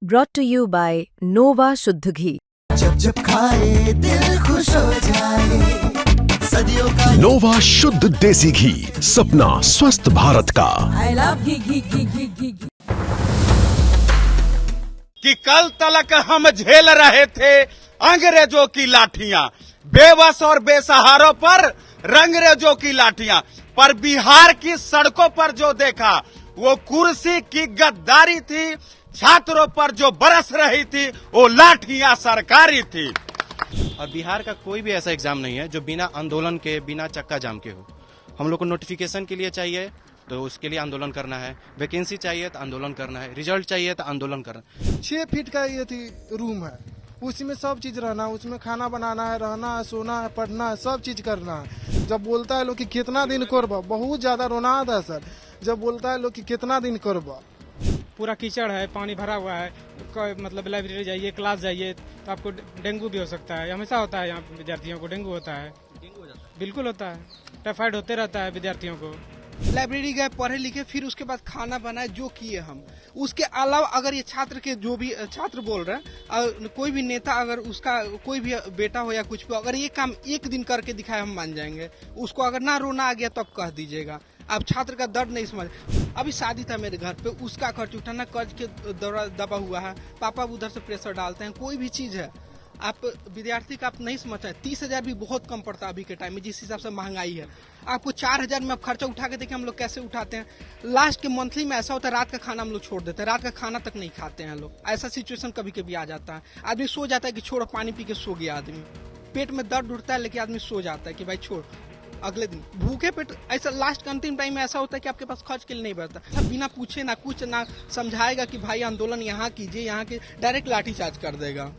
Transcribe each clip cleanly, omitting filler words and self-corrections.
brought to you by Nova शुद्ध घी। जब जब खाए दिल खुश हो जाए, सदियों का नोवा शुद्ध देसी घी, सपना स्वस्थ भारत का। I love घी। कि कल तलक हम झेल रहे थे अंग्रेजों की लाठियां, बेबस और बेसहारों पर रंगरेजों की लाठियां, पर बिहार की सड़कों पर जो देखा वो कुर्सी की गद्दारी थी। छात्रों पर जो बरस रही थी वो लाठियां सरकारी थी। और बिहार का कोई भी ऐसा एग्जाम नहीं है जो बिना आंदोलन के, बिना चक्का जाम के हो। हम लोग को नोटिफिकेशन के लिए चाहिए तो उसके लिए आंदोलन करना है, वैकेंसी चाहिए तो आंदोलन करना है, रिजल्ट चाहिए तो आंदोलन करना है। 6 फीट का ये थी रूम है, उसी में सब चीज रहना है, उसमें खाना बनाना है, रहना है, सोना है, पढ़ना है, सब चीज करना है। जब बोलता है लोग कि कितना दिन करबा, बहुत ज्यादा रोना आता है सर। जब बोलता है लोग कि कितना दिन करबा, पूरा कीचड़ है, पानी भरा हुआ है, मतलब लाइब्रेरी जाइए, क्लास जाइए तो आपको डेंगू भी हो सकता है। हमेशा होता है यहाँ विद्यार्थियों को डेंगू होता है। बिल्कुल होता है, टाइफाइड होते रहता है विद्यार्थियों को। लाइब्रेरी गए, पढ़े लिखे, फिर उसके बाद खाना बनाए, जो किए हम। उसके अलावा अगर ये छात्र के जो भी छात्र बोल रहे हैं, कोई भी नेता अगर उसका कोई भी बेटा हो या कुछ भी, अगर ये काम एक दिन करके दिखाए हम मान जाएंगे। उसको अगर ना रोना आ गया तब कह दीजिएगा। अब छात्र का दर्द नहीं समझ। अभी शादी था मेरे घर पे, उसका खर्च उठाना, कर्ज के दौरा दबा हुआ है, पापा उधर से प्रेशर डालते हैं। कोई भी चीज है आप विद्यार्थी का आप नहीं समझते। 30,000 भी बहुत कम पड़ता है अभी के टाइम में, जिस हिसाब से महंगाई है। आपको 4,000 में आप खर्चा उठा के देखिए हम लोग कैसे उठाते हैं। लास्ट के मंथली में ऐसा होता है, रात का खाना हम लोग छोड़ देते हैं, रात का खाना तक नहीं खाते हैं लोग। ऐसा सिचुएशन कभी कभी आ जाता है। आदमी सो जाता है कि छोड़ो, पानी पी के सो गया आदमी। पेट में दर्द उठता है लेकिन आदमी सो जाता है कि भाई छोड़, अगले दिन भूखे पेट। ऐसा लास्ट के अंतिम टाइम में ऐसा होता है कि आपके पास खर्च के लिए नहीं बचता। सब बिना पूछे ना कुछ ना समझाएगा कि भाई आंदोलन यहाँ कीजिए, यहाँ के डायरेक्ट लाठीचार्ज कर देगा।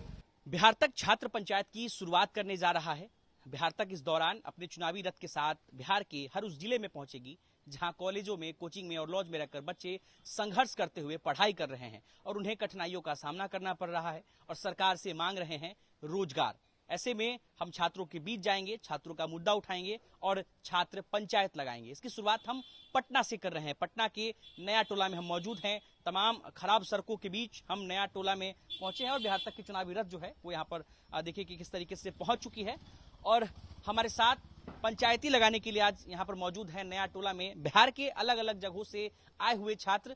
बिहार तक छात्र पंचायत की शुरुआत करने जा रहा है। बिहार तक इस दौरान अपने चुनावी रथ के साथ बिहार के हर उस जिले में पहुंचेगी जहां कॉलेजों में, कोचिंग में और लॉज में रहकर बच्चे संघर्ष करते हुए पढ़ाई कर रहे हैं और उन्हें कठिनाइयों का सामना करना पड़ रहा है और सरकार से मांग रहे हैं रोजगार। ऐसे में हम छात्रों के बीच जाएंगे, छात्रों का मुद्दा उठाएंगे और छात्र पंचायत लगाएंगे। इसकी शुरुआत हम पटना से कर रहे हैं। पटना के नया टोला में हम मौजूद हैं। तमाम खराब सड़कों के बीच हम नया टोला में पहुंचे हैं और बिहार तक की चुनावी रथ जो है वो यहाँ पर देखिए कि किस तरीके से पहुंच चुकी है। और हमारे साथ पंचायती लगाने के लिए आज यहाँ पर मौजूद है नया टोला में बिहार के अलग अलग जगहों से आए हुए छात्र,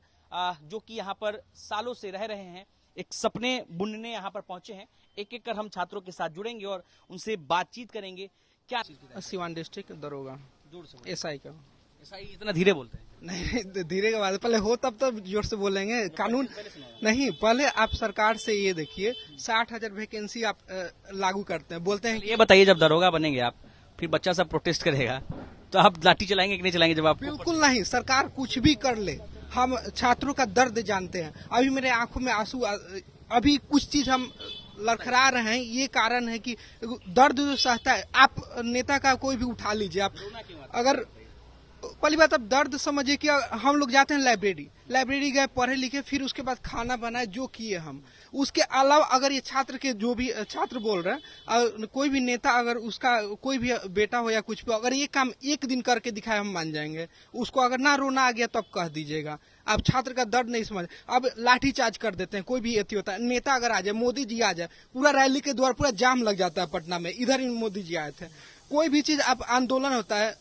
जो कि यहाँ पर सालों से रह रहे हैं, एक सपने बुनने यहाँ पर पहुंचे हैं। एक एक कर हम छात्रों के साथ जुड़ेंगे और उनसे बातचीत करेंगे। क्या सिवान डिस्ट्रिक्ट दरोगा एसआई का। एसआई इतना धीरे बोलते हैं? नहीं, धीरे के बाद पहले हो तब जोर से बोलेंगे। कानून नहीं, पहले आप सरकार से ये देखिए 60,000 वैकेंसी आप लागू करते हैं, बोलते हैं। ये बताइए, जब दरोगा बनेंगे आप, फिर बच्चा सब प्रोटेस्ट करेगा तो आप लाठी चलाएंगे कि नहीं चलाएंगे? जब आप बिल्कुल नहीं, सरकार कुछ भी कर ले, हम छात्रों का दर्द जानते हैं। अभी मेरे आंखों में आंसू, अभी कुछ चीज हम लड़खड़ा रहे हैं। ये कारण है कि दर्द जो सहता है, आप नेता का कोई भी उठा लीजिए। आप अगर पहली बात आप दर्द समझिए कि हम लोग जाते हैं लाइब्रेरी गए, पढ़े लिखे, फिर उसके बाद खाना बनाए, जो किए हम। उसके अलावा अगर ये छात्र के जो भी छात्र बोल रहे हैं, कोई भी नेता अगर उसका कोई भी बेटा हो या कुछ भी, अगर ये काम एक दिन करके दिखाए हम मान जाएंगे। उसको अगर ना रोना आ गया तब कह दीजिएगा। अब छात्र का दर्द नहीं समझ। अब लाठी चार्ज कर देते हैं, कोई भी एथी होता है। नेता अगर आ जाए, मोदी जी आ जाए, पूरा रैली के द्वारा पूरा जाम लग जाता है पटना में। इधर ही मोदी जी आए थे। कोई भी चीज आप आंदोलन होता है,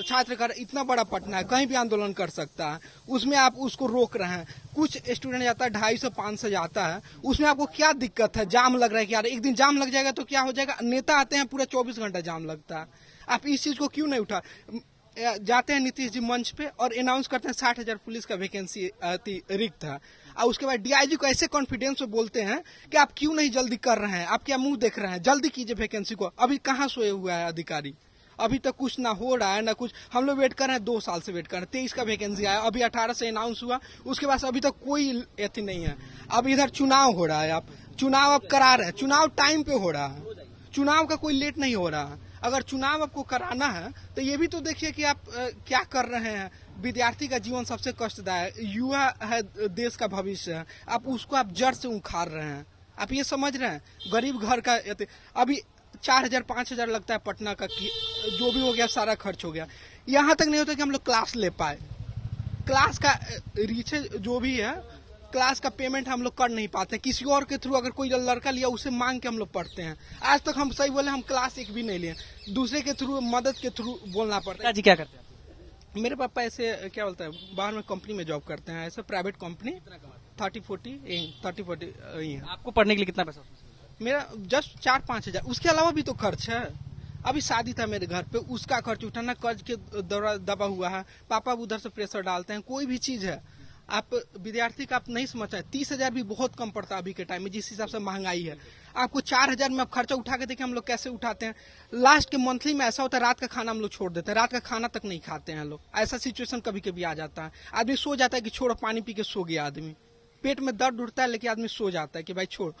छात्र का इतना बड़ा पटना है, कहीं भी आंदोलन कर सकता है, उसमें आप उसको रोक रहे हैं। कुछ स्टूडेंट जाता है 250-500 जाता है, उसमें आपको क्या दिक्कत है? जाम लग रहा है कि यार एक दिन जाम लग जाएगा तो क्या हो जाएगा? नेता आते हैं, पूरा 24 घंटा जाम लगता है। आप इस चीज को क्यों नहीं उठा? जाते हैं नीतीश जी मंच पे और अनाउंस करते हैं 60,000 पुलिस का वैकेंसी रिक्त है, और उसके बाद डीआईजी को ऐसे कॉन्फिडेंस में बोलते हैं कि आप क्यों नहीं जल्दी कर रहे हैं, आप क्या मुंह देख रहे हैं, जल्दी कीजिए वैकेंसी को। अभी कहाँ सोए हुआ है अधिकारी? अभी तक कुछ ना हो रहा है ना कुछ। हम लोग वेट कर रहे हैं, 2 साल से वेट कर रहे हैं। 23 का वैकेंसी आया, अभी 18 से अनाउंस हुआ, उसके बाद अभी तक कोई एथी नहीं है। अब इधर चुनाव हो रहा है, आप चुनाव अब करा रहे हैं, चुनाव टाइम पे हो रहा है, चुनाव का कोई लेट नहीं हो रहा है। अगर चुनाव आपको कराना है तो ये भी तो देखिए कि आप क्या कर रहे हैं। विद्यार्थी का जीवन सबसे कष्टदायक, युवा है देश का भविष्य है, आप उसको आप जड़ से उखाड़ रहे हैं। आप ये समझ रहे हैं? गरीब घर का अभी 4,000-5,000 लगता है पटना का, जो भी हो गया सारा खर्च हो गया। यहाँ तक नहीं होता कि हम लोग क्लास ले पाए। क्लास का रीचे जो भी है क्लास का पेमेंट हम लोग कर नहीं पाते। किसी और के थ्रू अगर कोई लड़का लिया उसे मांग के हम लोग पढ़ते हैं। आज तक हम सही बोले हम क्लास एक भी नहीं लिए, दूसरे के थ्रू मदद के थ्रू बोलना पड़ता है। जी क्या करते हैं? मेरे पापा ऐसे क्या बोलते हैं बाहर में कंपनी में जॉब करते हैं, ऐसे प्राइवेट कंपनी 30-40 यही है। आपको पढ़ने के लिए कितना पैसा? मेरा जस्ट 4-5 हजार, उसके अलावा भी तो खर्च है। अभी शादी था मेरे घर पे, उसका खर्च उठाना, कर्ज के दबा हुआ है, पापा उधर से प्रेशर डालते हैं। कोई भी चीज है आप विद्यार्थी का आप नहीं समझता है। 30,000 भी बहुत कम पड़ता है अभी के टाइम में, जिस हिसाब से महंगाई है। आपको 4,000 में आप खर्चा उठा के देखिए हम लोग कैसे उठाते हैं। लास्ट के मंथली में ऐसा होता है रात का खाना हम लोग छोड़ देते हैं, रात का खाना तक नहीं खाते हैं लोग। ऐसा सिचुएशन कभी कभी आ जाता है। आदमी सो जाता है कि छोड़ो, पानी पी के सो गया आदमी, पेट में दर्द उठता है लेकिन आदमी सो जाता है कि भाई छोड़,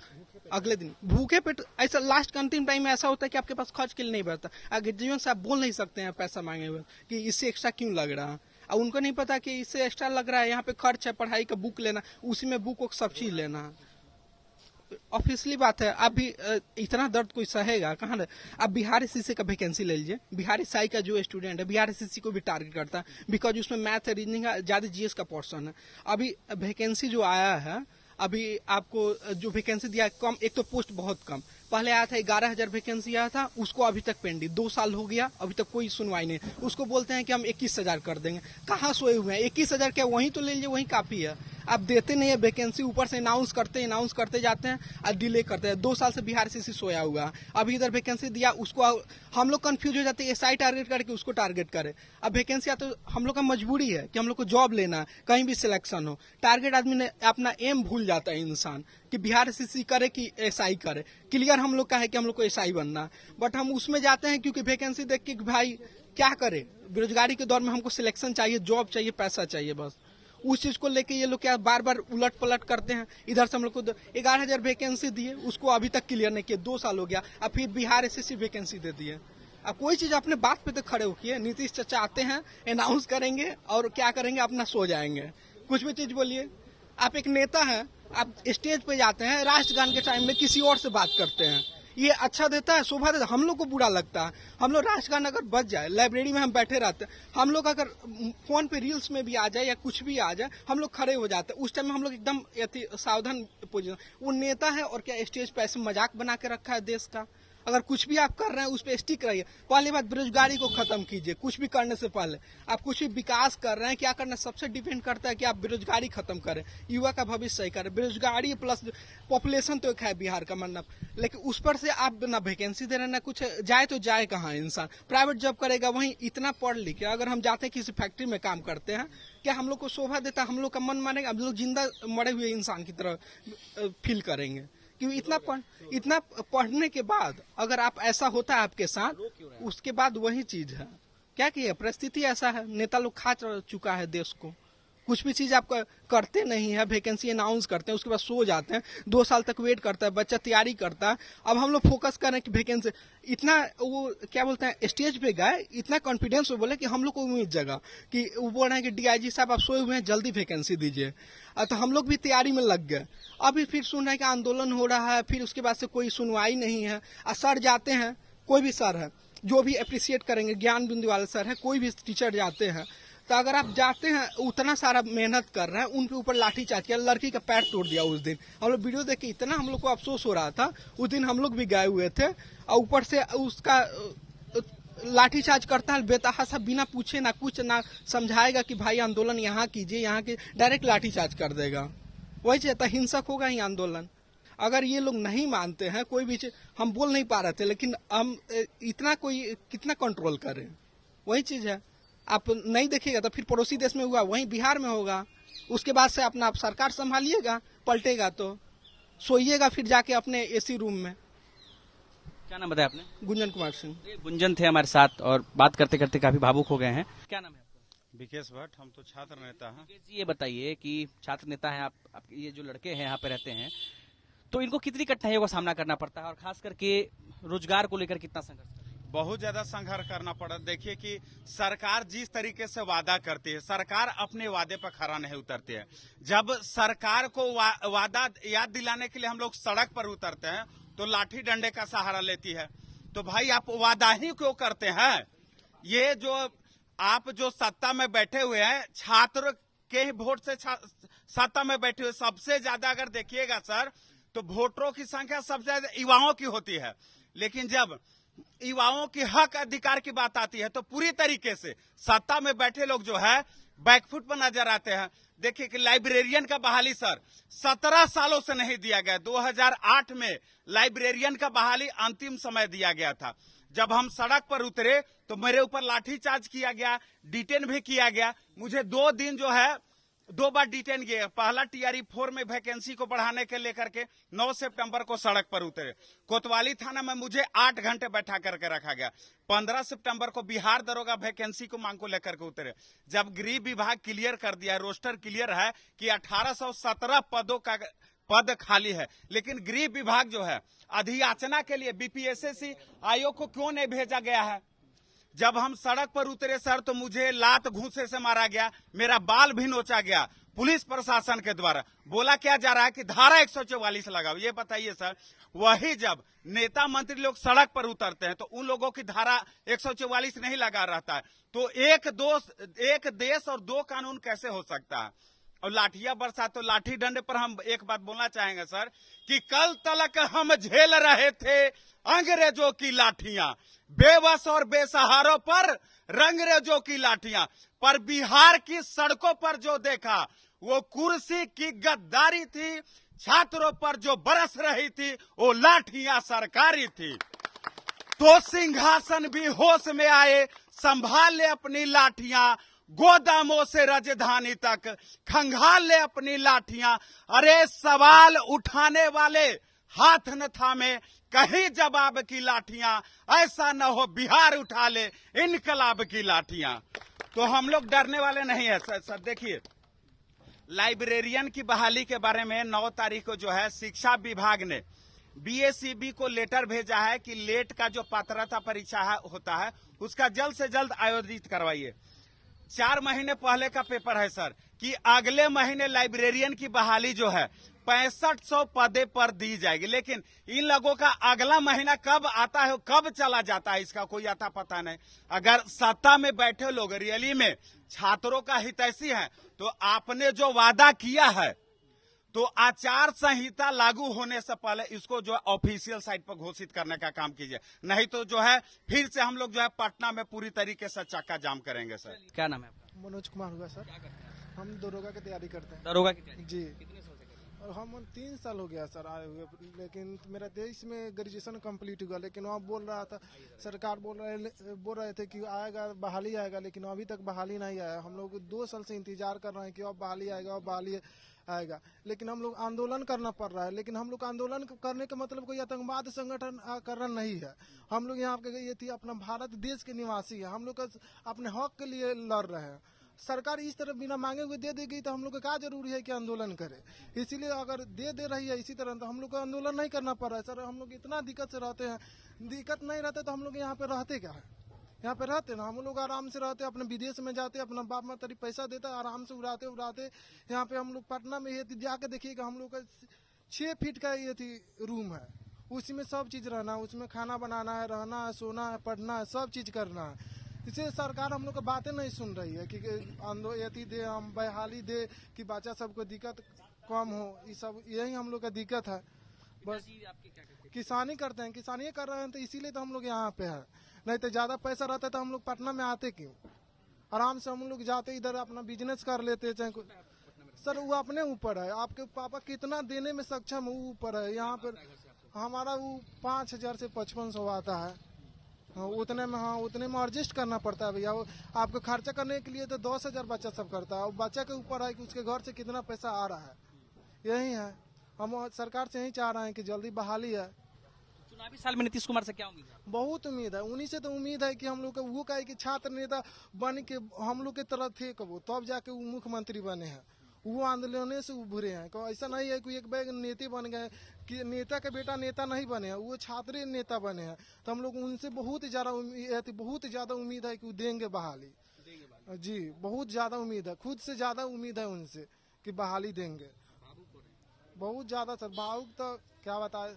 अगले दिन भूखे पेट। ऐसा लास्ट का अंतिम टाइम में ऐसा होता है कि आपके पास खर्च के लिए नहीं बचता। अगर जीवन से आप बोल नहीं सकते हैं पैसा मांगे हुए कि इससे एक्स्ट्रा क्यों लग रहा है, और उनको नहीं पता कि इससे एक्स्ट्रा लग रहा है, यहाँ पे खर्च है, पढ़ाई का बुक लेना, उसी में बुक को सब चीज लेना। ऑब्वियसली बात है, आप भी इतना दर्द कोई सहेगा कहाँ? आप बिहार एसएससी का वैकेंसी ले लीजिए। बिहार एसआई का जो स्टूडेंट है बिहार एसएससी को भी टारगेट करता है, बिकॉज उसमें मैथ रीजनिंग का ज्यादा जीएस का पोर्शन है। अभी वैकेंसी जो आया है, अभी आपको जो वैकेंसी दिया है कम, एक तो पोस्ट बहुत कम। पहले आया था 11,000 वैकेंसी आया था, उसको अभी तक पेंडिंग 2 साल हो गया, अभी तक कोई सुनवाई नहीं। उसको बोलते हैं कि हम 21,000 कर देंगे। कहाँ सोए हुए हैं? 21,000 क्या वहीं तो ले लीजिए, वहीं काफी है। आप देते नहीं है वैकेंसी, ऊपर से अनाउंस करते जाते हैं और डिले करते हैं। 2 साल से बिहार एसएससी सोया हुआ है। अभी इधर वैकेंसी दिया, उसको हम लोग कंफ्यूज हो जाते हैं, एसआई टारगेट करके उसको टारगेट करे। अब वैकेंसी तो हम लोग का मजबूरी है कि हम लोग को जॉब लेना है, कहीं भी सिलेक्शन हो। टारगेट आदमी ने अपना एम भूल जाता है इंसान कि बिहार एसएससी करे कि एसआई करे। क्लियर हम लोग का है कि हम लोग को एसआई बनना, बट हम उसमें जाते हैं क्योंकि वैकेंसी देख के भाई क्या करे, बेरोजगारी के दौर में हमको सिलेक्शन चाहिए, जॉब चाहिए, पैसा चाहिए, बस उस चीज को लेके ये लोग क्या बार बार उलट पलट करते हैं। इधर से हम लोग को 11,000 वैकेंसी दिए, उसको अभी तक क्लियर नहीं किया, 2 साल हो गया। अब फिर बिहार एसएससी वैकेंसी दे दिए। अब कोई चीज अपने बात पे तो खड़े होके, नीतीश चाचा आते हैं, अनाउंस करेंगे और क्या करेंगे, अपना सो जाएंगे। कुछ भी चीज बोलिए, आप एक नेता हैं, आप स्टेज पे जाते हैं, राष्ट्रगान के टाइम में किसी और से बात करते हैं, ये अच्छा देता है, शोभा देता है, हम लोग को बुरा लगता है। हम लोग राष्ट्रगान अगर बच जाए, लाइब्रेरी में हम बैठे रहते हैं, हम लोग अगर फोन पे रील्स में भी आ जाए या कुछ भी आ जाए, हम लोग खड़े हो जाते हैं। उस टाइम में हम लोग एकदम सावधान पोजीशन। वो नेता है और क्या स्टेज पे ऐसे मजाक बना के रखा है देश का। अगर कुछ भी आप कर रहे हैं उस पर स्टिक रहिए। पहली बात, बेरोजगारी को खत्म कीजिए। कुछ भी करने से पहले आप कुछ भी विकास कर रहे हैं, क्या करना सबसे डिपेंड करता है कि आप बेरोजगारी खत्म करें, युवा का भविष्य सही करें। बेरोजगारी प्लस पॉपुलेशन तो एक है बिहार का, मतलब, लेकिन उस पर से आप ना वैकेंसी दे रहे हैं ना कुछ, जाए तो जाए कहाँ इंसान? प्राइवेट जॉब करेगा, वहीं इतना पढ़ लिख के अगर हम जाते हैं किसी फैक्ट्री में काम करते हैं, क्या हम लोग को शोभा देता? हम लोग का मन मानेगा? हम लोग जिंदा मरे हुए इंसान की तरह फील करेंगे। क्योंकि इतना पढ़ने के बाद अगर आप ऐसा होता है आपके साथ, उसके बाद वही चीज है। क्या किया, परिस्थिति ऐसा है, नेता लोग खा चुका है देश को। कुछ भी चीज आप करते नहीं है, वैकेंसी अनाउंस करते हैं, उसके बाद सो जाते हैं, 2 साल तक वेट करता है, बच्चा तैयारी करता है। अब हम लोग फोकस कर रहे हैं कि वैकेंसी, इतना वो क्या बोलते हैं, स्टेज पे गए, इतना कॉन्फिडेंस में बोले कि हम लोग को उम्मीद जगा कि वो बोल रहे हैं कि डीआईजी साहब आप सोए हुए हैं, जल्दी वैकेंसी दीजिए। तो हम लोग भी तैयारी में लग गए। अभी फिर सुन रहे हैं कि आंदोलन हो रहा है, फिर उसके बाद से कोई सुनवाई नहीं है। सर जाते हैं, कोई भी सर है जो भी अप्रिशिएट करेंगे, ज्ञान बिंदु वाले सर है, कोई भी टीचर जाते हैं, तो अगर आप जाते हैं उतना सारा मेहनत कर रहे हैं, उनके ऊपर लाठी चार्ज किया, लड़की का पैर तोड़ दिया। उस दिन हम लोग वीडियो देख के इतना हम लोग को अफसोस हो रहा था। उस दिन हम लोग भी गए हुए थे और ऊपर से उसका लाठी चार्ज करता है बेतहाशा, बिना पूछे ना कुछ ना समझाएगा कि भाई आंदोलन यहाँ कीजिए, यहाँ के डायरेक्ट लाठी चार्ज कर देगा। वही चाहता, हिंसक होगा ही आंदोलन। अगर ये लोग नहीं मानते हैं कोई भी चीज, हम बोल नहीं पा रहे थे, लेकिन हम इतना कोई कितना कंट्रोल करें, वही चीज है। आप नहीं देखिएगा तो फिर पड़ोसी देश में हुआ, वहीं बिहार में होगा। उसके बाद से अपना आप सरकार संभालिएगा, पलटेगा तो सोइएगा फिर जाके अपने एसी रूम में। क्या नाम बताया आपने? गुंजन कुमार सिंह। गुंजन थे हमारे साथ और बात करते करते काफी भावुक हो गए हैं। क्या नाम है आपका? विकेश भट्ट, हम तो छात्र नेता हैं। जी, ये बताइए कि छात्र नेता हैं आप, ये जो लड़के हैं यहाँ पे रहते हैं, तो इनको कितनी कठिनाइयों का सामना करना पड़ता है और खास करके रोजगार को लेकर कितना संघर्ष? बहुत ज्यादा संघर्ष करना पड़ा। देखिए कि सरकार जिस तरीके से वादा करती है, सरकार अपने वादे पर खरा नहीं उतरती है। जब सरकार को वादा याद दिलाने के लिए हम लोग सड़क पर उतरते हैं तो लाठी डंडे का सहारा लेती है। तो भाई आप वादा ही क्यों करते हैं? ये जो आप जो सत्ता में बैठे हुए हैं, छात्र के ही वोट से सत्ता में बैठे हुए। सबसे ज्यादा अगर देखिएगा सर तो वोटरों की संख्या सबसे ज्यादा युवाओं की होती है, लेकिन जब युवाओं की हक अधिकार की बात आती है तो पूरी तरीके से सत्ता में बैठे लोग जो है बैकफुट पर नजर आते हैं। देखिए कि लाइब्रेरियन का बहाली सर 17 सालों से नहीं दिया गया। 2008 में लाइब्रेरियन का बहाली अंतिम समय दिया गया था। जब हम सड़क पर उतरे तो मेरे ऊपर लाठीचार्ज किया गया, डिटेन भी किया गया। मुझे 2 दिन जो है 2 बार डिटेन किया। पहला टीआरई 4 में वैकेंसी को बढ़ाने के लेकर के 9 सितंबर को सड़क पर उतरे। कोतवाली थाना में मुझे 8 घंटे बैठा करके रखा गया। 15 सितंबर को बिहार दरोगा वैकेंसी को मांग को लेकर के उतरे। जब गृह विभाग क्लियर कर दिया, रोस्टर क्लियर है कि 1817 पदों का पद खाली है, लेकिन गृह विभाग जो है अधियाचना के लिए बीपीएससी आयोग को क्यों नहीं भेजा गया है? जब हम सड़क पर उतरे सर तो मुझे लात घूंसे से मारा गया, मेरा बाल भी नोचा गया पुलिस प्रशासन के द्वारा। बोला क्या जा रहा है कि धारा 144 लगाओ। ये बताइए सर, वही जब नेता मंत्री लोग सड़क पर उतरते हैं तो उन लोगों की धारा 144 नहीं लगा रहता है, तो एक देश और 2 कानून कैसे हो सकता है? और लाठियां बरसा तो लाठी डंडे पर हम एक बात बोलना चाहेंगे सर कि कल तलक हम झेल रहे थे अंग्रेजों की लाठियां, बेबस और बेसहारों पर रंगरेजों की लाठियां, पर बिहार की सड़कों पर जो देखा वो कुर्सी की गद्दारी थी। छात्रों पर जो बरस रही थी वो लाठियां सरकारी थी। तो सिंहासन भी होश में आए, संभाल ले अपनी लाठियां, गोदामों से राजधानी तक खंगाल ले अपनी लाठियां। अरे सवाल उठाने वाले हाथ न थामे, कहीं जवाब की लाठियां, ऐसा न हो बिहार उठा ले इनकलाब की लाठियां। तो हम लोग डरने वाले नहीं है सर। देखिए लाइब्रेरियन की बहाली के बारे में 9 तारीख को जो है शिक्षा विभाग ने बीएसईबी को लेटर भेजा है कि लेट का जो पात्रता परीक्षा होता है उसका जल्द से जल्द आयोजित करवाइए। 4 महीने पहले का पेपर है सर कि अगले महीने लाइब्रेरियन की बहाली जो है 6500 पदे पर दी जाएगी, लेकिन इन लोगों का अगला महीना कब आता है कब चला जाता है इसका कोई अता पता नहीं। अगर सत्ता में बैठे लोग रियली में छात्रों का हितैषी है तो आपने जो वादा किया है तो आचार संहिता लागू होने से पहले इसको जो है ऑफिशियल साइट पर घोषित करने का काम कीजिए, नहीं तो जो है फिर से हम लोग जो है पटना में पूरी तरीके से चक्का जाम करेंगे सर। क्या नाम है आपका? मनोज कुमार हुआ सर। हम दरोगा की तैयारी करते हैं। दरोगा की तैयारी जी। कितने साल से कर रहे हैं? और हम 3 साल हो गया सर आए हुए, लेकिन मेरा 23 में ग्रेजुएशन कंप्लीट हुआ, लेकिन वहाँ बोल रहा था सरकार बोल रहे थे कि आएगा बहाली आएगा, लेकिन अभी तक बहाली नहीं आया। हम लोग 2 साल से इंतजार कर रहे हैं कि अब बहाली आएगा, अब बहाली आएगा, लेकिन हम लोग आंदोलन करना पड़ रहा है। लेकिन हम लोग आंदोलन करने का मतलब कोई आतंकवाद संगठन करना नहीं है। हम लोग यहाँ पे ये थी अपना भारत देश के निवासी है, हम लोग अपने हक के लिए लड़ रहे हैं। सरकार इस तरह बिना मांगे हुए दे देगी तो हम लोग को क्या जरूरी है कि आंदोलन करें। इसीलिए अगर दे रही है इसी तरह तो हम लोग को आंदोलन नहीं करना पड़ रहा है सर। हम लोग इतना दिक्कत से रहते हैं, दिक्कत नहीं रहते तो हम लोग यहाँ पे रहते क्या है? यहाँ पे रहते ना हम लोग आराम से रहते, अपने विदेश में जाते, अपना बाप माँ तरी पैसा देता, आराम से उड़ाते। यहाँ पे हम लोग पटना में ये जाके देखिएगा, हम लोग का 6 फीट का ये थी रूम है, उसी में सब चीज रहना है, उसमें खाना बनाना है, रहना है, सोना है, पढ़ना है, सब चीज करना है। इसलिए सरकार हम लोग का बातें नहीं सुन रही है कि यति दे, हम बहाली दे कि बच्चा सबको दिक्कत कम हो। ये सब यही हम लोग का दिक्कत है। बस किसानी करते हैं, किसानी कर रहे हैं तो इसीलिए तो हम लोग यहाँ पे हैं। नहीं तो ज्यादा पैसा रहता तो हम लोग पटना में आते क्यों? आराम से हम लोग जाते इधर अपना बिजनेस कर लेते चाहे सर। वो अपने ऊपर है, आपके पापा कितना देने में सक्षम है वो ऊपर है। यहाँ पर हमारा वो 5000 से 5500 आता है, उतने में एडजस्ट करना पड़ता है भैया। आपको खर्चा करने के लिए तो 10,000 बच्चा सब करता है, और बच्चा के ऊपर है कि उसके घर से कितना पैसा आ रहा है। यही है, हम सरकार से यही चाह रहे हैं कि जल्दी बहाली है। चुनावी साल में नीतीश कुमार से क्या उम्मीद है? बहुत उम्मीद है, उन्हीं से तो उम्मीद है कि हम लोग वो कहे कि छात्र नेता बन के हम लोग की तरह थे कबो, तब जाके वो मुख्यमंत्री बने हैं। वो आंदोलन से उभरे हैं, ऐसा नहीं है कि एक बैग नेता बन गए कि नेता के बेटा नेता नहीं बने हैं, वो छात्र नेता बने हैं। तो हम लोग उनसे बहुत ज्यादा उम्मीद है कि वो देंगे बहाली। जी बहुत ज्यादा उम्मीद है, खुद से ज्यादा उम्मीद है उनसे कि बहाली देंगे। बहुत ज्यादा सर, भावुक तो क्या बताए,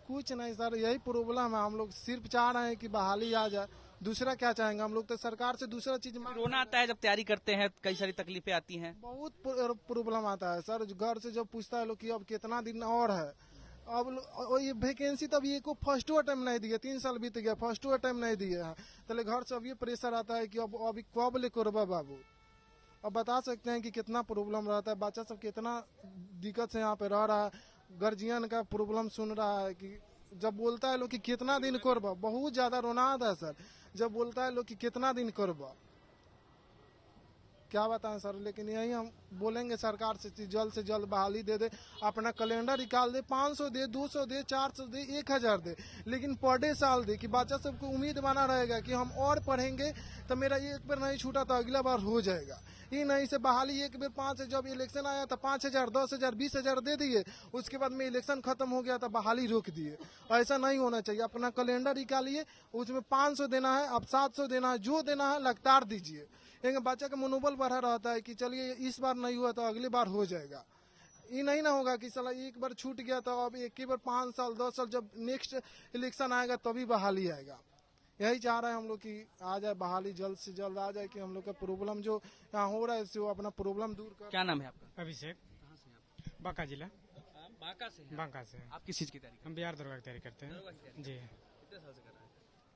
कुछ नहीं सर, यही प्रॉब्लम है। हम लोग सिर्फ चाह रहे हैं कि बहाली आ जाए, दूसरा क्या चाहेंगे हम लोग? तो सरकार से दूसरा चीज रोना आता है जब तैयारी करते हैं, कई सारी तकलीफें आती हैं। बहुत प्रॉब्लम आता है सर। घर से जब पूछता है लोग कि अब कितना दिन और है, अब ये वैकेंसी तब ये को फर्स्ट टाइम नहीं दिए, 3 साल बीत गया, फर्स्ट टाइम नहीं दिए हैं। तो घर से अब ये प्रेशर आता है कि अब अभी कब ले करबा बाबू। अब बता सकते हैं कि कितना प्रॉब्लम रहता है, बच्चा सब कितना दिक्कत से यहाँ पे रह रहा है, गार्जियन का प्रॉब्लम सुन रहा है कि जब बोलता है लोग कि कितना दिन करबा, बहुत ज्यादा रोना आता है सर। जब बोलता है लोग कि कितना दिन करबा, क्या बताएं सर। लेकिन यही हम बोलेंगे सरकार से जल्द बहाली दे दे, अपना कैलेंडर निकाल दे, 500 दे, 200 दे, 400 दे, 1000 दे, लेकिन पर डे साल दे कि बच्चा सबको उम्मीद बना रहेगा कि हम और पढ़ेंगे तो मेरा एक बार नहीं छूटा तो अगला बार हो जाएगा। ये नहीं से बहाली एक बार 5, जब इलेक्शन आया तो 5000, 10,000, 20,000 दे दिए, उसके बाद में इलेक्शन खत्म हो गया तो बहाली रोक दिए। ऐसा नहीं होना चाहिए। अपना कैलेंडर निकालिए, उसमें 500 देना है, अब 700 देना है, जो देना है लगातार दीजिए। एक बच्चा का मनोबल बढ़ा रहता है कि चलिए इस बार नहीं हुआ तो अगली बार हो जाएगा। ये नहीं ना होगा कि साला एक बार छूट गया तो अब एक ही बार 5 साल 10 साल जब नेक्स्ट इलेक्शन आएगा तभी बहाली आएगा। यही चाह रहे हैं हम लोग कि आ जाए बहाली, जल्द से जल्द आ जाए कि हम लोग का प्रॉब्लम जो यहाँ हो रहा है इससे वो अपना प्रॉब्लम दूर कर। क्या नाम है आपका? अभिषेक, बांका जिला। बांका से? बांका से। आप किस चीज की तैयारी? हम बिहार दरोगा की तैयारी करते हैं जी। कितने साल से कर रहे हैं?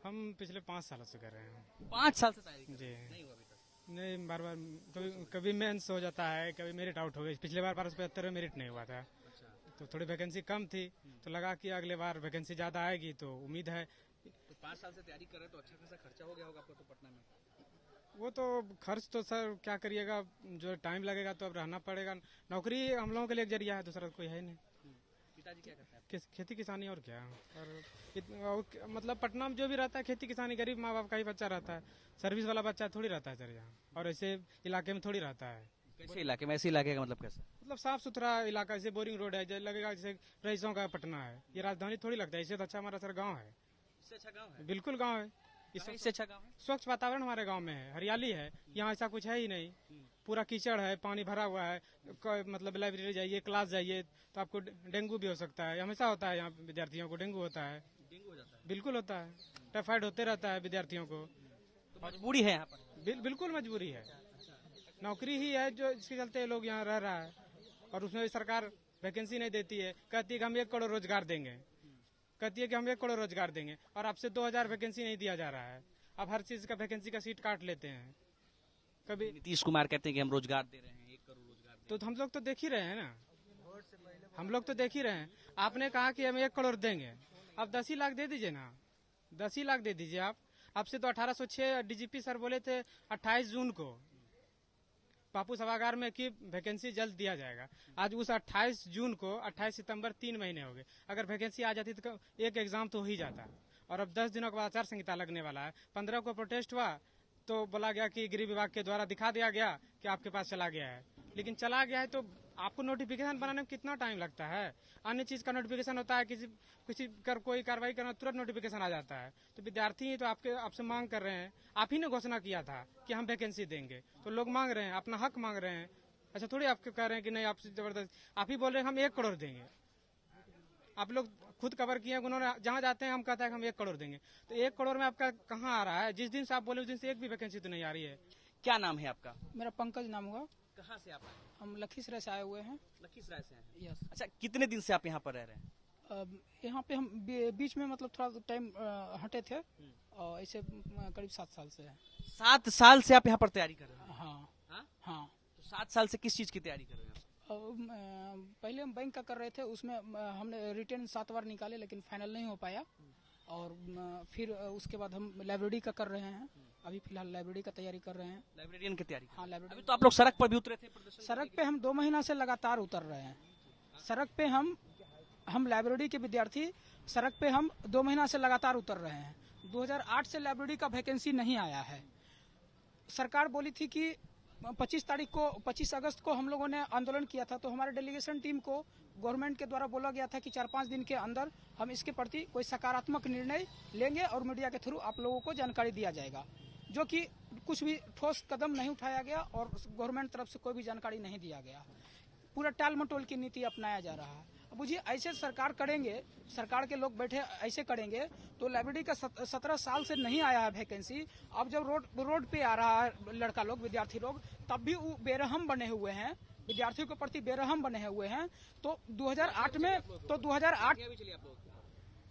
हम पिछले 5 सालों से कर रहे हैं। 5 साल से तैयारी कर रहे जी। हैं? नहीं हुआ अभी तक? नहीं, बार बार कभी मेंस हो जाता है, कभी मेरिट आउट हो गई। पिछले बार 1275 में मेरिट नहीं हुआ था, तो थोड़ी वैकेंसी कम थी, तो लगा कि अगले बार वैकेंसी ज्यादा आएगी, तो उम्मीद है। तो 5 साल से तैयारी कर रहे हैं तो अच्छा खासा खर्चा हो गया होगा आपको तो पटना में? वो तो खर्च तो सर क्या करिएगा, जो टाइम लगेगा तो अब रहना पड़ेगा। नौकरी हम लोगों के लिए एक जरिया है, दूसरा कोई है नहीं। पिताजी क्या करते हैं? खेती किसानी और क्या। और मतलब पटना में जो भी रहता है खेती किसानी, गरीब माँ बाप का ही बच्चा रहता है, सर्विस वाला बच्चा थोड़ी रहता है सर यहाँ, और ऐसे इलाके में थोड़ी रहता है। कैसे इलाके में? ऐसे इलाके का मतलब कैसे? मतलब साफ सुथरा इलाका, जैसे बोरिंग रोड है, जैसे लगेगा जैसे रईसों का पटना है। ये राजधानी थोड़ी लगता है, इससे तो अच्छा हमारा सर गाँव है। इससे अच्छा गाँव है? बिल्कुल गाँव है, इससे अच्छा गाँव है? स्वच्छ वातावरण हमारे गांव में है, हरियाली है। यहाँ ऐसा कुछ है ही नहीं, पूरा कीचड़ है, पानी भरा हुआ है। मतलब लाइब्रेरी जाइए, क्लास जाइए तो आपको डेंगू भी हो सकता है, हमेशा होता है यहाँ विद्यार्थियों को डेंगू होता है। डेंगू हो जाता है? बिल्कुल होता है, टाइफाइड होते रहता है विद्यार्थियों को। तो मजबूरी है यहाँ पर? बिल्कुल मजबूरी है, नौकरी ही है जो इसके चलते लोग यहाँ रह रहा है। और उसमें सरकार वैकेंसी नहीं देती है, कहती है कि हम 1 करोड़ रोजगार देंगे, कहती है कि हम 1 करोड़ रोजगार देंगे, और आपसे 2000 वैकेंसी नहीं दिया जा रहा है। अब हर चीज का वैकेंसी का सीट काट लेते हैं। कभी नीतीश कुमार कहते हैं कि हम रोजगार दे रहे हैं, 1 करोड़ रोजगार दे तो हम लोग तो देख ही रहे हैं ना, हम लोग तो देख ही रहे हैं। आपने कहा कि हम 1 करोड़ देंगे, अब 10 ही लाख दे दीजिए ना, 10 ही लाख दे दीजिए आप। आपसे तो 1806 डीजीपी सर बोले थे 28 जून को बापू सभागार में कि वैकेंसी जल्द दिया जाएगा। आज उस 28 जून को 28 सितंबर 3 महीने हो गए। अगर वैकेंसी आ जाती तो एक एग्जाम तो हो ही जाता, और अब 10 दिनों के बाद आचार संहिता लगने वाला है। 15 को प्रोटेस्ट हुआ तो बोला गया कि गृह विभाग के द्वारा दिखा दिया गया कि आपके पास चला गया है, लेकिन चला गया है तो आपको नोटिफिकेशन बनाने में कितना टाइम लगता है। अन्य चीज का नोटिफिकेशन होता है, किसी कोई कार्रवाई करना तुरंत नोटिफिकेशन आ जाता है। तो विद्यार्थी ही तो आपसे मांग कर रहे हैं, आप ही ने घोषणा किया था कि हम वैकेंसी देंगे, तो लोग मांग रहे हैं, अपना हक मांग रहे हैं। अच्छा थोड़ी आप कह रहे हैं कि नहीं आपसे जबरदस्त, आप ही बोल रहे हैं हम 1 करोड़ देंगे। आप लोग खुद कवर किए, उन्होंने जहां जाते हैं हम कहते हैं हम 1 करोड़ देंगे, तो 1 करोड़ में आपका कहाँ आ रहा है? जिस दिन से आप बोले उस दिन से एक भी वैकेंसी तो नहीं आ रही है। क्या नाम है आपका? मेरा पंकज नाम हुआ। कहाँ से आप आए? हम लखीसराय से आए हुए हैं। लखीसराय से हैं? यस। अच्छा कितने दिन से आप यहाँ पर रह रहे हैं? यहाँ पे हम बीच में मतलब थोड़ा टाइम हटे थे, और ऐसे करीब 7 साल से है। 7 साल से आप यहाँ पर तैयारी कर रहे हैं? हाँ हाँ। तो 7 साल से किस चीज की तैयारी कर रहे हैं? पहले हम बैंक का कर रहे थे, उसमें हमने रिटर्न 7 बार निकाले लेकिन फाइनल नहीं हो पाया। और फिर उसके बाद हम लाइब्रेरी का कर रहे हैं, अभी फिलहाल लाइब्रेरी का तैयारी कर रहे हैं। लाइब्रेरियन की तैयारी? हाँ लाइब्रेरी। अभी तो आप लोग सड़क पर भी उतरे थे? सड़क पे हम 2 महीना से लगातार उतर रहे हैं सड़क पे। हम लाइब्रेरी के विद्यार्थी सड़क पे हम 2 महीना से लगातार उतर रहे हैं। 2008 से लाइब्रेरी का वैकेंसी नहीं आया है। सरकार बोली थी कि 25 अगस्त को हम लोगों ने आंदोलन किया था, तो हमारे डेलीगेशन टीम को गवर्नमेंट के द्वारा बोला गया था कि 4-5 दिन के अंदर हम इसके प्रति कोई सकारात्मक निर्णय लेंगे और मीडिया के थ्रू आप लोगों को जानकारी दिया जाएगा, जो कि कुछ भी ठोस कदम नहीं उठाया गया और गवर्नमेंट तरफ से कोई भी जानकारी नहीं दिया गया। पूरा टाल मटोल की नीति अपनाया जा रहा है। बुझिए ऐसे सरकार करेंगे, सरकार के लोग बैठे ऐसे करेंगे तो लाइब्रेरी का 17 साल से नहीं आया है वैकेंसी। अब जब रोड पे आ रहा है लड़का लोग, विद्यार्थी लोग, तब भी वो बेरहम बने हुए हैं, विद्यार्थियों के प्रति बेरहम बने हुए हैं। तो 2008 में तो 2008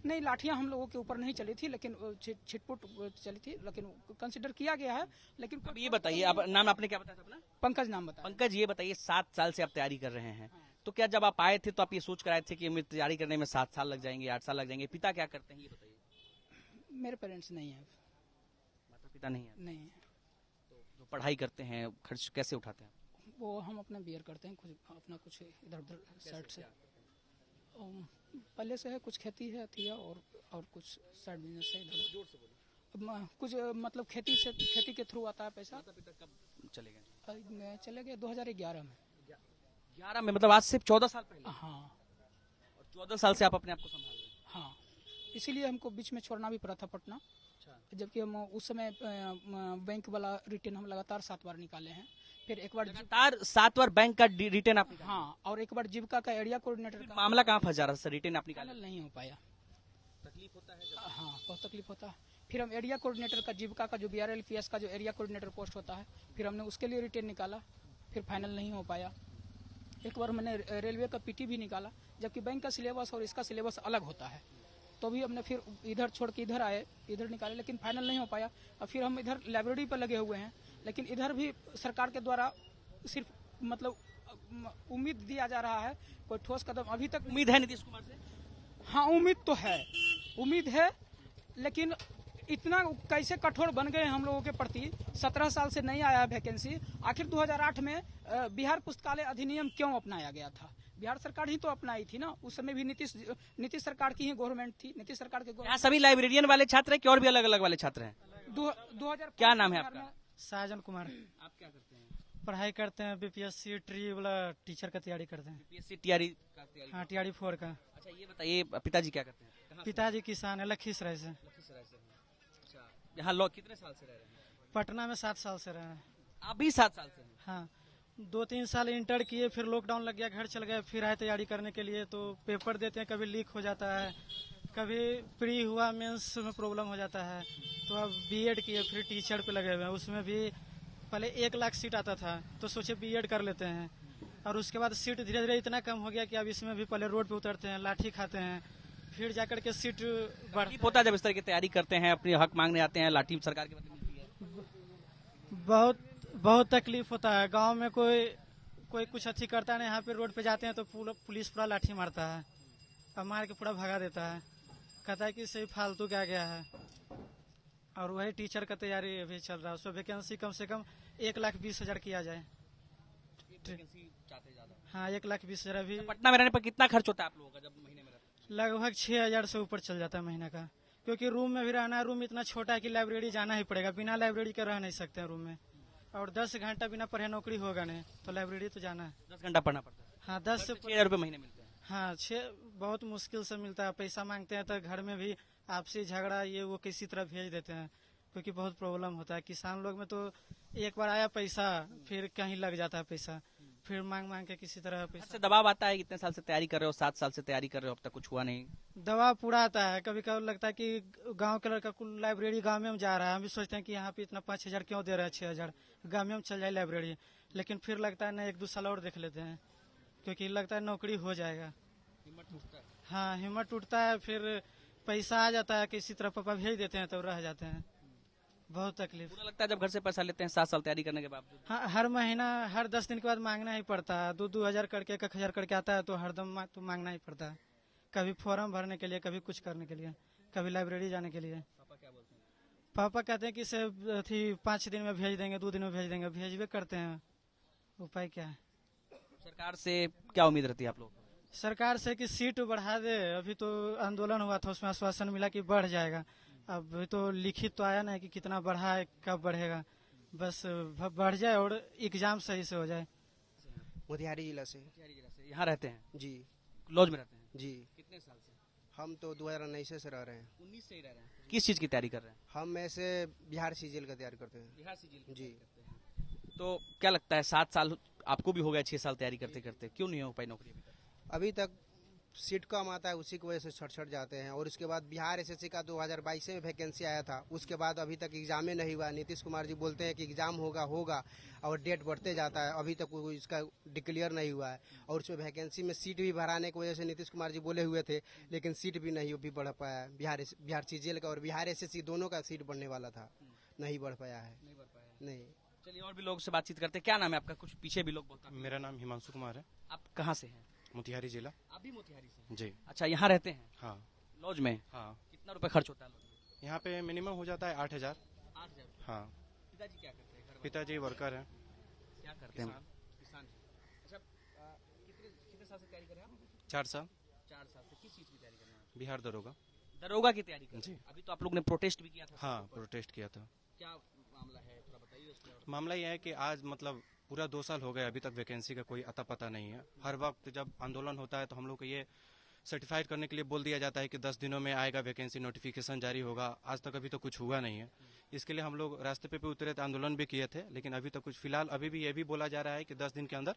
नहीं, लाठियां हम लोगों के ऊपर नहीं चली थी, लेकिन छिटपुट चली थी, लेकिन कंसिडर किया गया है। लेकिन अब ये बताइए, आप नाम आपने क्या बताया था अपना? पंकज नाम बताया। पंकज, ये बताइए 7 साल से आप तैयारी कर रहे हैं, तो क्या जब आप आए थे तो आप ये सोच कर आए थे कि हमें तैयारी करने में 7 साल लग जाएंगे, 8 साल लग जाएंगे? पिता क्या करते हैं ये बताइए? मेरे पेरेंट्स नहीं है। माता पिता नहीं है? नहीं है। तो जो पढ़ाई करते हैं खर्च कैसे उठाते हैं? वो हम अपना बियर करते हैं, कुछ अपना कुछ इधर उधर साइड से पहले से है, कुछ खेती है अथिया और कुछ साइड बिजनेस है इधर। जोर से बोलिए। कुछ मतलब खेती के थ्रू आता है पैसा। माता पिता कब चले गए? चले गए 2011 में। 11 में, मतलब आज से 14 साल पहले? हाँ। और 14 साल से आप अपने आप को संभाल रहे हैं? हाँ, इसीलिए हमको बीच में छोड़ना भी पड़ा था पटना, जबकि हम उस समय बैंक वाला रिटर्न हम लगातार 7 बार निकाले हैं। फिर एक बार लगातार 7 बार बैंक का रिटर्न आप निकाले? हाँ, और एक बार जीविका का एरिया कोऑर्डिनेटर का। मामला कहाँ फंस जा रहा है सर? रिटर्न आप निकाले नहीं हो पाया, तकलीफ होता है? हाँ, बहुत तकलीफ होता है। फिर हम एरिया कोऑर्डिनेटर का, जीविका का जो BRLPS का जो एरिया कोऑर्डिनेटर पोस्ट होता है, फिर हमने उसके लिए रिटर्न निकाला, फिर फाइनल नहीं हो पाया। एक बार मैंने रेलवे का PT भी निकाला, जबकि बैंक का सिलेबस और इसका सिलेबस अलग होता है, तो भी हमने फिर इधर छोड़ के इधर आए, इधर निकाले, लेकिन फाइनल नहीं हो पाया। और फिर हम इधर लाइब्रेरी पर लगे हुए हैं, लेकिन इधर भी सरकार के द्वारा सिर्फ मतलब उम्मीद दिया जा रहा है, कोई ठोस कदम अभी तक। उम्मीद है नीतीश कुमार से? हाँ, उम्मीद तो है, उम्मीद है, लेकिन इतना कैसे कठोर बन गए हम लोगों के प्रति। 17 साल से नहीं आया वैकेंसी। आखिर 2008 में बिहार पुस्तकालय अधिनियम क्यों अपनाया गया था? बिहार सरकार ही तो अपनाई थी ना, उस समय भी नीतीश सरकार की ही गवर्नमेंट थी, नीतीश सरकार के। यहाँ सभी लाइब्रेरियन वाले छात्र हैं कि और भी अलग अलग वाले छात्र हैं? 2000। क्या नाम है आपका? साजन कुमार। आप क्या करते हैं? पढ़ाई करते हैं, BPSC ट्री वाला टीचर का तैयारी करते हैं। BPSC TRE का तैयारी? हाँ, TRE 4 का। अच्छा, ये बताइए पिताजी क्या करते हैं? पिताजी किसान है, लखीसराय से। अच्छा, यहाँ कितने साल से रह रहे हैं? पटना में 7 साल से रहे हैं। आप भी 7 साल से? हाँ, 2-3 साल इंटर किए, फिर लॉकडाउन लग गया, घर चल गए, फिर आए तैयारी करने के लिए। तो पेपर देते हैं, कभी लीक हो जाता है, कभी प्री हुआ, मेंस में प्रॉब्लम हो जाता है। तो अब B.Ed किए, फिर टीचर पे लगे हुए हैं। उसमें भी पहले 1 लाख सीट आता था, तो सोचे B.Ed कर लेते हैं, और उसके बाद सीट धीरे धीरे इतना कम हो गया कि अब इसमें भी पहले रोड पे उतरते हैं, लाठी खाते हैं, फिर जाकर के सीट बढ़ होता है। जब इस तरह की तैयारी करते हैं, अपने हक मांगने आते हैं, लाठी सरकार की मिलती है? बहुत तकलीफ होता है। गांव में कोई कुछ अच्छी करता नहीं, यहाँ पे रोड पे जाते हैं तो पुलिस पूरा लाठी मारता है, और मार के पूरा भगा देता है, कहता है कि सही फालतू क्या गया है। और वही टीचर का तैयारी अभी चल रहा है, उसमें वैकेंसी कम से कम 1,20,000 किया जाए। हाँ, 1,20,000 अभी। पटना में रहने पर कितना खर्च होता है आप लोगों का जब महीने में? लगभग 6,000 से ऊपर चल जाता है महीने का, क्योंकि रूम में भी रहना है। रूम इतना छोटा है कि लाइब्रेरी जाना ही पड़ेगा, बिना लाइब्रेरी के रह नहीं सकते हैं रूम में। और 10 घंटा बिना पढ़े नौकरी होगा नहीं, तो लाइब्रेरी तो जाना है। 10 घंटा पढ़ना पड़ता है? हाँ, 10 से 6,000 रुपये महीने मिलते हैं? हाँ, 6 बहुत मुश्किल से मिलता है। पैसा मांगते हैं तो घर में भी आपसी झगड़ा ये वो किसी तरह भेज देते हैं, क्योंकि बहुत प्रॉब्लम होता है। किसान लोग में तो एक बार आया पैसा, फिर कहीं लग जाता है पैसा, फिर मांग के किसी तरह पैसा। दबाव आता है, इतने साल से तैयारी कर रहे हो, 7 साल से तैयारी कर रहे हो, अब तक कुछ हुआ नहीं? दबाव पूरा आता है। कभी कभी लगता है कि गांव के लड़का कुल लाइब्रेरी गांव में जा रहा है, हम भी सोचते हैं कि यहाँ पे इतना 5,000 क्यों दे रहे हैं, 6,000 गांव में हम चल जाए लाइब्रेरी। लेकिन फिर लगता है ना, 1-2 साल और देख लेते हैं, क्योंकि लगता है नौकरी हो जाएगा। हाँ, हिम्मत टूटता है, फिर पैसा आ जाता है, किसी तरह पापा भेज देते हैं तो रह जाते हैं। बहुत तकलीफ लगता है जब घर से पैसा लेते हैं 7 साल तैयारी करने के बावजूद? हाँ, हर महीना, हर 10 दिन के बाद मांगना ही पड़ता है। 2-2 हजार करके, 1,000 करके आता है, तो हरदम तो मांगना ही पड़ता है। कभी फॉर्म भरने के लिए, कभी कुछ करने के लिए, कभी लाइब्रेरी जाने के लिए। पापा क्या बोलते हैं? पापा कहते हैं कि से 5 दिन में भेज देंगे, 2 दिन में भेज देंगे। भेजबे करते हैं, उपाय क्या है? सरकार से क्या उम्मीद रहती है आप लोग? सरकार से कि सीट बढ़ा दे। अभी तो आंदोलन हुआ था, उसमें आश्वासन मिला कि बढ़ जाएगा। अब तो लिखित तो आया ना कि कितना बढ़ा है, कब बढ़ेगा। बस बढ़ जाए और एग्जाम सही से हो जाए। मोतिहारी जिला से। यहाँ रहते हैं? जी। लॉज में रहते हैं? जी। कितने साल से? हम तो 2019 से रह रहे हैं। 19 से ही रह रहे हैं? किस चीज की तैयारी कर रहे हैं? हम ऐसे बिहार CGL का तैयारी करते हैं। बिहार CGL? जी। तो क्या लगता है 7 साल आपको भी हो गया, 6 साल तैयारी करते करते, क्यों नहीं हो पाई नौकरी? अभी तक सीट कम आता है उसी की वजह से छट जाते हैं। और उसके बाद बिहार एसएससी का 2022 में वैकेंसी आया था, उसके बाद अभी तक एग्जाम ही नहीं हुआ। नीतीश कुमार जी बोलते हैं कि एग्जाम होगा और डेट बढ़ते जाता है, अभी तक इसका डिक्लेयर नहीं हुआ है। और उसमें वैकेंसी में सीट भी बढ़ाने की वजह से नीतीश कुमार जी बोले हुए थे, लेकिन सीट भी नहीं भी बढ़ पाया। बिहार सीजीएल का और बिहार एसएससी दोनों का सीट बढ़ने वाला था, नहीं बढ़ पाया है। नहीं। चलिए और भी लोगों से बातचीत करते हैं। क्या नाम है आपका? कुछ पीछे भी लोग बोलते हैं। मेरा नाम हिमांशु कुमार है। आप कहाँ से हैं? मोतिहारी जिला। आप भी मोतिहारी से? जी। अच्छा, यहाँ रहते हैं? हाँ। लॉज में? हाँ। कितना रुपए खर्च होता है लॉज में? यहाँ पे मिनिमम हो जाता है 8,000। 8,000? हाँ। पिताजी क्या करते हैं? पिताजी वर्कर हैं। क्या करते हैं? किसान। अच्छा, कितने साल से तैयारी कर रहे हैं आप? 4 साल। 4 साल से किस चीज की तैयारी कर रहे हैं? बिहार दरोगा। दरोगा की तैयारी कर रहे जी। हैं? अभी तो आप लोग ने प्रोटेस्ट भी किया था। हाँ, प्रोटेस्ट किया था। क्या मामला है, थोड़ा बताइए उसके। मामला यह है कि आज मतलब पूरा 2 साल हो गए, अभी तक वैकेंसी का कोई अता पता नहीं है। हर वक्त जब आंदोलन होता है तो हम लोग को ये सर्टिफाइड करने के लिए बोल दिया जाता है कि 10 दिनों में आएगा वैकेंसी, नोटिफिकेशन जारी होगा। आज तक अभी तो कुछ हुआ नहीं है। इसके लिए हम लोग रास्ते पे उतरे थे, आंदोलन भी किए थे, लेकिन अभी तक कुछ फिलहाल अभी भी ये भी बोला जा रहा है कि 10 दिन के अंदर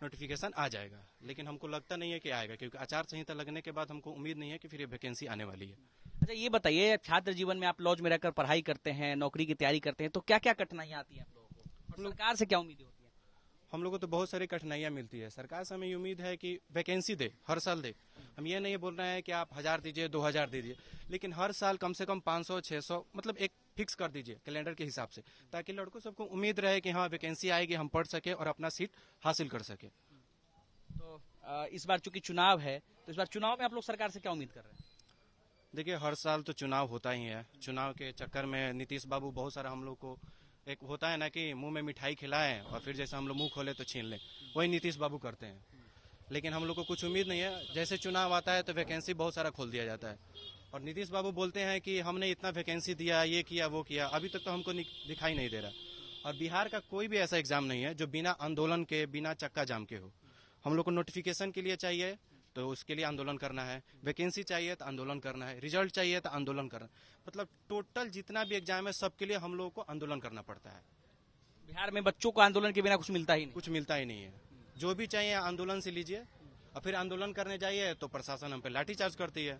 नोटिफिकेशन आ जाएगा, लेकिन हमको लगता नहीं है कि आएगा, क्योंकि आचार संहिता लगने के बाद हमको उम्मीद नहीं है कि फिर ये वैकेंसी आने वाली है। अच्छा, ये बताइए, छात्र जीवन में आप लॉज में रहकर पढ़ाई करते हैं, नौकरी की तैयारी करते हैं, तो क्या क्या कठिनाइयाँ आती हैं आप लोगों को? और सरकार से क्या उम्मीदें होती है? हम लोगों को तो बहुत सारी कठिनाइयां मिलती है। सरकार से हमें उम्मीद है कि वैकेंसी दे, हर साल दे। हम ये नहीं बोल रहे हैं कि आप 1000 दीजिए, 2000 दीजिए, लेकिन हर साल कम से कम 500, 600 मतलब एक फिक्स कर दीजिए कैलेंडर के हिसाब से, ताकि लड़कों सबको उम्मीद रहे कि हाँ वैकेंसी आएगी, हम पढ़ सके और अपना सीट हासिल कर सके। तो इस बार चूंकि चुनाव है, तो इस बार चुनाव में आप लोग सरकार से क्या उम्मीद कर रहे हैं? देखिए, हर साल तो चुनाव होता ही है। चुनाव के चक्कर में नीतीश बाबू बहुत सारा हम लोग को, एक होता है ना कि मुंह में मिठाई खिलाएं और फिर जैसे हम लोग मुंह खोले तो छीन लें, वही नीतीश बाबू करते हैं। लेकिन हम लोग को कुछ उम्मीद नहीं है। जैसे चुनाव आता है तो वैकेंसी बहुत सारा खोल दिया जाता है, और नीतीश बाबू बोलते हैं कि हमने इतना वैकेंसी दिया, ये किया, वो किया। अभी तक तो हमको दिखाई नहीं दे रहा। और बिहार का कोई भी ऐसा एग्जाम नहीं है जो बिना आंदोलन के, बिना चक्का जाम के हो। हम लोग को नोटिफिकेशन के लिए चाहिए तो उसके लिए आंदोलन करना है, वैकेंसी चाहिए तो आंदोलन करना है, रिजल्ट चाहिए तो आंदोलन करना, मतलब टोटल जितना भी एग्जाम है सबके लिए हम लोगों को आंदोलन करना पड़ता है। बिहार में बच्चों को आंदोलन के बिना कुछ मिलता ही नहीं? कुछ मिलता ही नहीं है। जो भी चाहिए आंदोलन से लीजिए, और फिर आंदोलन करने जाइए तो प्रशासन हम पे लाठीचार्ज करती है।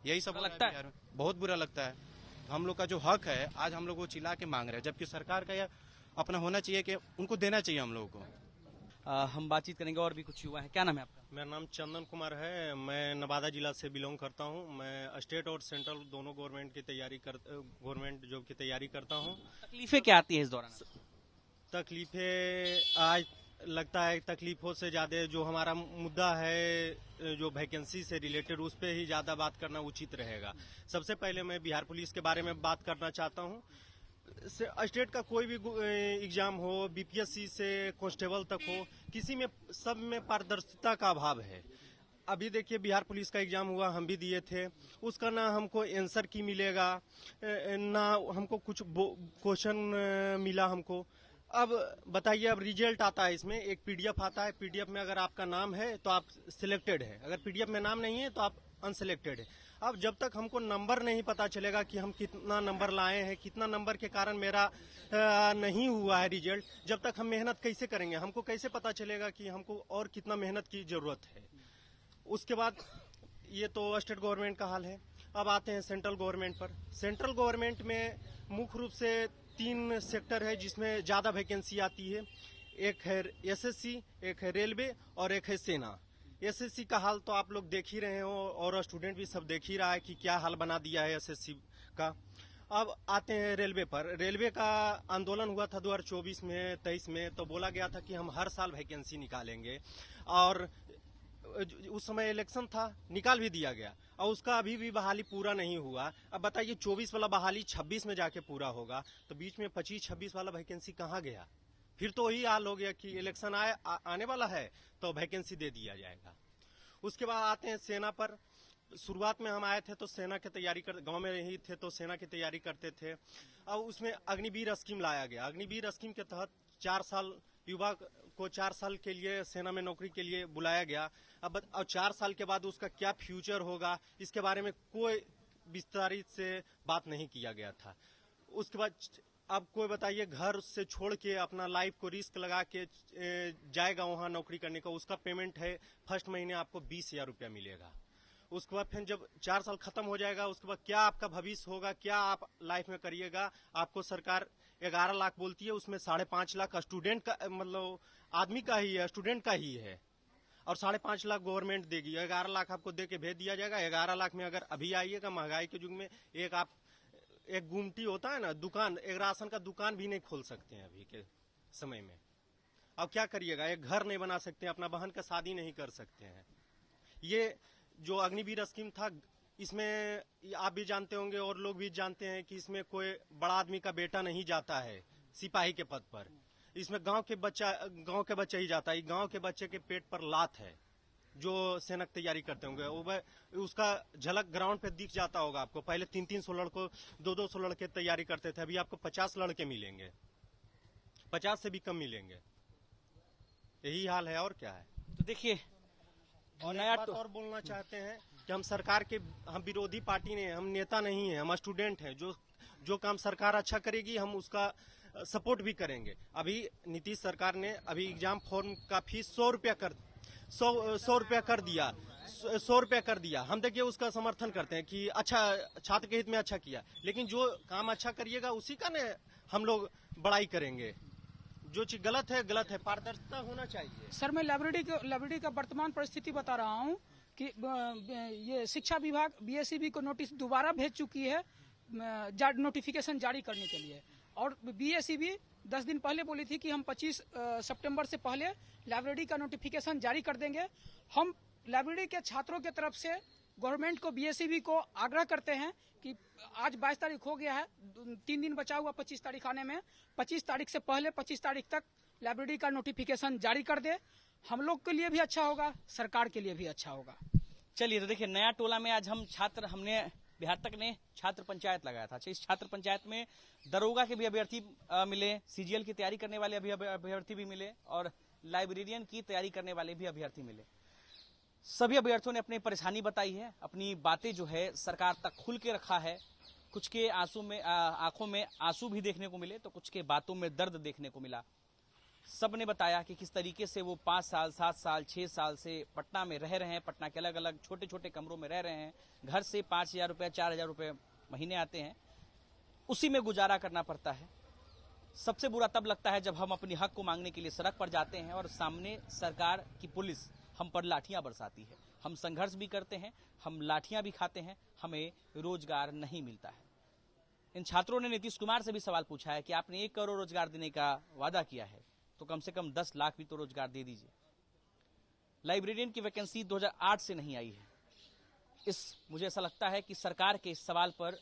यही सब लगता है? बहुत बुरा लगता है। हम लोग का जो हक है आज हम लोग वो चिल्ला के मांग रहे हैं, जबकि सरकार का यह अपना होना चाहिए कि उनको देना चाहिए हम लोगों को। हम बातचीत करेंगे, और भी कुछ युवा है। क्या नाम है आपका? मेरा नाम चंदन कुमार है। मैं नवादा जिला से बिलोंग करता हूं। मैं स्टेट और सेंट्रल दोनों गवर्नमेंट जॉब की तैयारी करता हूं। तकलीफें क्या आती है इस दौरान? तकलीफें आज लगता है तकलीफों से ज्यादा जो हमारा मुद्दा है, जो वैकेंसी से रिलेटेड, उस पे ही ज्यादा बात करना उचित रहेगा। सबसे पहले मैं बिहार पुलिस के बारे में बात करना चाहता हूं। स्टेट का कोई भी एग्जाम हो, बीपीएससी से कांस्टेबल तक हो, किसी में सब में पारदर्शिता का अभाव है। अभी देखिए, बिहार पुलिस का एग्जाम हुआ, हम भी दिए थे, उसका ना हमको आंसर की मिलेगा, ना हमको कुछ क्वेश्चन मिला हमको। अब बताइए, अब रिजल्ट आता है, इसमें एक पीडीएफ आता है। पीडीएफ में अगर आपका नाम है तो आप सिलेक्टेड है, अगर पीडीएफ में नाम नहीं है तो आप अनसिलेक्टेड है। अब जब तक हमको नंबर नहीं पता चलेगा कि हम कितना नंबर लाए हैं, कितना नंबर के कारण मेरा नहीं हुआ है रिजल्ट, जब तक हम मेहनत कैसे करेंगे? हमको कैसे पता चलेगा कि हमको और कितना मेहनत की जरूरत है? उसके बाद ये तो स्टेट गवर्नमेंट का हाल है। अब आते हैं सेंट्रल गवर्नमेंट पर। सेंट्रल गवर्नमेंट में मुख्य रूप से 3 सेक्टर है जिसमें ज्यादा वैकेंसी आती है। एक है एसएससी, एक है रेलवे और एक है सेना। एसएससी का हाल तो आप लोग देख ही रहे हो और स्टूडेंट भी सब देख ही रहा है कि क्या हाल बना दिया है एसएससी का। अब आते हैं रेलवे पर। रेलवे का आंदोलन हुआ था 2024 में, 23 में, तो बोला गया था कि हम हर साल वैकेंसी निकालेंगे, और उस समय इलेक्शन था, निकाल भी दिया गया, और उसका अभी भी बहाली पूरा नहीं हुआ। अब बताइए, 24 वाला बहाली 26 में जाके पूरा होगा, तो बीच में 25-26 वाला वैकेंसी कहाँ गया? फिर तो वही हाल हो गया कि इलेक्शन आने वाला है तो वैकेंसी दे दिया जाएगा। उसके बाद आते हैं सेना पर। शुरुआत में हम आए थे तो सेना की तैयारी गांव में ही थे तो सेना की तैयारी करते थे। अब उसमें अग्निवीर स्कीम लाया गया। अग्निवीर स्कीम के तहत 4 साल युवा को 4 साल के लिए सेना में नौकरी के लिए बुलाया गया। अब 4 साल के बाद उसका क्या फ्यूचर होगा, इसके बारे में कोई विस्तारित से बात नहीं किया गया था। उसके बाद अब कोई बताइए घर से छोड़ के अपना लाइफ को रिस्क लगा के जाएगा वहां नौकरी करने का, उसका पेमेंट है फर्स्ट महीने आपको 20,000 रुपया मिलेगा। उसके बाद फिर जब 4 साल खत्म हो जाएगा उसके बाद क्या आपका भविष्य होगा, क्या आप लाइफ में करिएगा। आपको सरकार 11 लाख बोलती है, उसमें 5.5 लाख स्टूडेंट का मतलब आदमी का ही है, स्टूडेंट का ही है, और 5.5 लाख गवर्नमेंट देगी। 11 लाख आपको दे के भेज दिया जाएगा। 11 लाख में अगर अभी आइएगा महंगाई के युग में एक गुमटी होता है ना दुकान, एक राशन का दुकान भी नहीं खोल सकते हैं अभी के समय में। अब क्या करिएगा, एक घर नहीं बना सकते, अपना बहन का शादी नहीं कर सकते हैं। ये जो अग्निवीर स्कीम था, इसमें आप भी जानते होंगे और लोग भी जानते हैं कि इसमें कोई बड़ा आदमी का बेटा नहीं जाता है सिपाही के पद पर। इसमें गांव के बच्चा ही जाता है। गांव के बच्चे के पेट पर लात है जो सैनिक तैयारी करते होंगे, उसका झलक ग्राउंड पे दिख जाता होगा आपको। पहले 300 लड़कों 200 लड़के तैयारी करते थे, अभी आपको 50 लड़के मिलेंगे, 50 से भी कम मिलेंगे। यही हाल है और क्या है। तो देखिए, और नया बात और बोलना चाहते हैं कि हम सरकार के, हम विरोधी पार्टी नहीं है, हम नेता नहीं है, हम स्टूडेंट हैं। जो काम सरकार अच्छा करेगी हम उसका सपोर्ट भी करेंगे। अभी नीतीश सरकार ने अभी एग्जाम फॉर्म का फीस 100 रुपया कर दिया। 100 रुपया कर दिया। हम देखिए उसका समर्थन करते हैं कि अच्छा, छात्र के हित में अच्छा किया, लेकिन जो काम अच्छा करिएगा उसी का ने हम लोग बड़ाई करेंगे। जो चीज गलत है, पारदर्शिता होना चाहिए। सर, मैं लाइब्रेरी का वर्तमान परिस्थिति बता रहा हूँ कि ये शिक्षा विभाग बीएसईबी को नोटिस दोबारा भेज चुकी है नोटिफिकेशन जारी करने के लिए, और बीएसईबी 10 दिन पहले बोली थी कि हम 25 सितंबर से पहले लाइब्रेरी का नोटिफिकेशन जारी कर देंगे। हम लाइब्रेरी के छात्रों के तरफ से गवर्नमेंट को, बीएसईबी को आग्रह करते हैं कि आज 22 तारीख हो गया है, 3 दिन बचा हुआ 25 तारीख आने में, 25 तारीख से पहले 25 तारीख तक लाइब्रेरी का नोटिफिकेशन जारी कर दे। हम लोग के लिए भी अच्छा होगा, सरकार के लिए भी अच्छा होगा। चलिए, तो देखिए, नया टोला में आज हमने बिहार तक ने छात्र पंचायत लगाया था। इस छात्र पंचायत में दरोगा के भी अभ्यर्थी मिले, सीजीएल की तैयारी करने वाले अभ्यर्थी भी मिले, और लाइब्रेरियन की तैयारी करने वाले भी अभ्यर्थी मिले। सभी अभ्यर्थियों ने अपनी परेशानी बताई है, अपनी बातें जो है सरकार तक खुल के रखा है। कुछ के आंखों में आंसू भी देखने को मिले, तो कुछ के बातों में दर्द देखने को मिला। सब ने बताया कि किस तरीके से वो 5 साल, 7 साल, 6 साल से पटना में रह रहे हैं, पटना के अलग अलग छोटे छोटे कमरों में रह रहे हैं। घर से 5,000 रुपये, 4,000 रुपये महीने आते हैं, उसी में गुजारा करना पड़ता है। सबसे बुरा तब लगता है जब हम अपनी हक को मांगने के लिए सड़क पर जाते हैं और सामने सरकार की पुलिस हम पर लाठियां बरसाती है। हम संघर्ष भी करते हैं, हम लाठियां भी खाते हैं, हमें रोजगार नहीं मिलता है। इन छात्रों ने नीतीश कुमार से भी सवाल पूछा है कि आपने 1 करोड़ रोजगार देने का वादा किया है, तो कम से कम 10 लाख भी तो रोजगार दे दीजिए। लाइब्रेरियन की वैकेंसी 2008 से नहीं आई है। मुझे ऐसा लगता है कि सरकार के इस सवाल पर,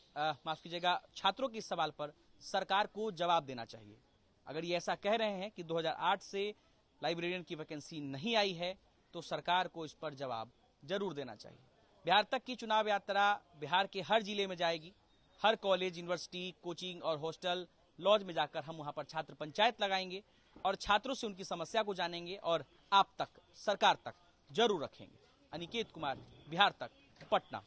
माफ कीजिएगा, छात्रों के इस सवाल पर सरकार को जवाब देना चाहिए। अगर ये ऐसा कह रहे हैं कि 2008 से लाइब्रेरियन की वैकेंसी नहीं आई है, तो सरकार को इस पर जवाब जरूर देना चाहिए। बिहार तक की चुनाव यात्रा बिहार के हर जिले में जाएगी। हर कॉलेज, यूनिवर्सिटी, कोचिंग और हॉस्टल, लॉज में जाकर हम वहां पर छात्र पंचायत लगाएंगे और छात्रों से उनकी समस्या को जानेंगे और आप तक, सरकार तक जरूर रखेंगे। अनिकेत कुमार, बिहार तक, पटना।